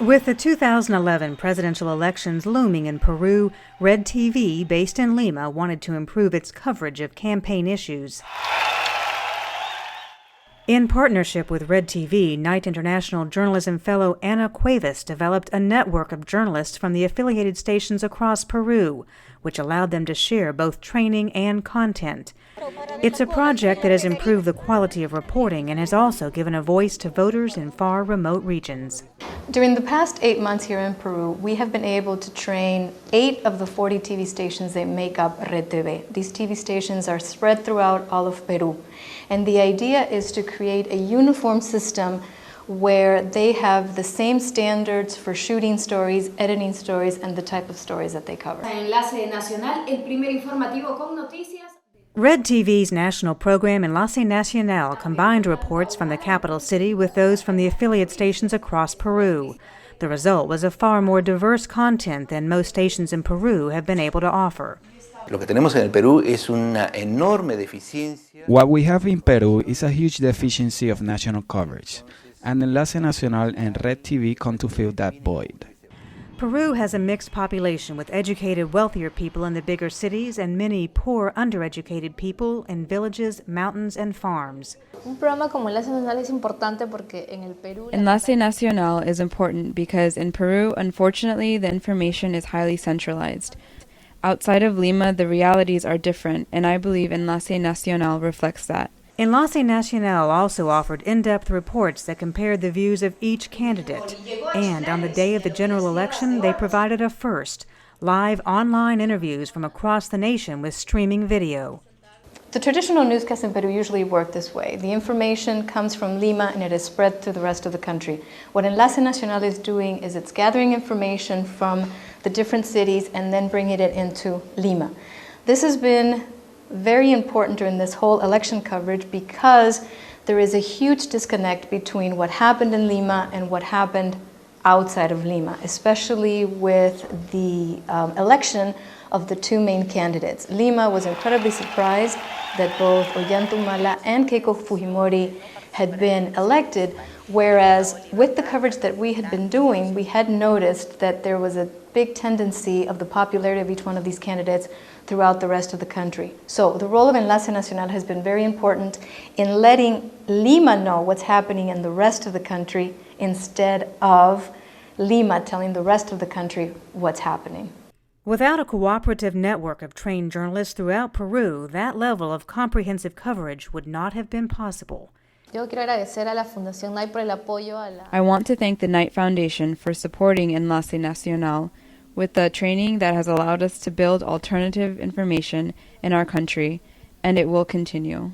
With the 2011 presidential elections looming in Peru, Red TV, based in Lima, wanted to improve its coverage of campaign issues. In partnership with Red TV, Knight International journalism fellow Ana Cuevas developed a network of journalists from the affiliated stations across Peru, which allowed them to share both training and content. It's a project that has improved the quality of reporting and has also given a voice to voters in far remote regions. During the past 8 months here in Peru, we have been able to train 8 of the 40 TV stations that make up Red TV. These TV stations are spread throughout all of Peru. And the idea is to create a uniform system where they have the same standards for shooting stories, editing stories, and the type of stories that they cover. Red TV's national program Enlace Nacional combined reports from the capital city with those from the affiliate stations across Peru. The result was a far more diverse content than most stations in Peru have been able to offer. What we have in Peru is a huge deficiency of national coverage, and Enlace Nacional and Red TV come to fill that void. Peru has a mixed population with educated, wealthier people in the bigger cities and many poor, undereducated people in villages, mountains, and farms. Enlace Nacional is important because in Peru, unfortunately, the information is highly centralized. Outside of Lima, the realities are different, and I believe Enlace Nacional reflects that. Enlace Nacional also offered in-depth reports that compared the views of each candidate. And on the day of the general election, they provided a first, live online interviews from across the nation with streaming video. The traditional newscasts in Peru usually work this way. The information comes from Lima and it is spread through the rest of the country. What Enlace Nacional is doing is it's gathering information from the different cities and then bringing it into Lima. This has been very important during this whole election coverage because there is a huge disconnect between what happened in Lima and what happened outside of Lima, especially with the election of the 2 main candidates. Lima was incredibly surprised that both Ollantaytamala and Keiko Fujimori had been elected, whereas with the coverage that we had been doing, we had noticed that there was a big tendency of the popularity of each one of these candidates throughout the rest of the country. So the role of Enlace Nacional has been very important in letting Lima know what's happening in the rest of the country instead of Lima telling the rest of the country what's happening. Without a cooperative network of trained journalists throughout Peru, that level of comprehensive coverage would not have been possible. I want to thank the Knight Foundation for supporting Enlace Nacional with the training that has allowed us to build alternative information in our country, and it will continue.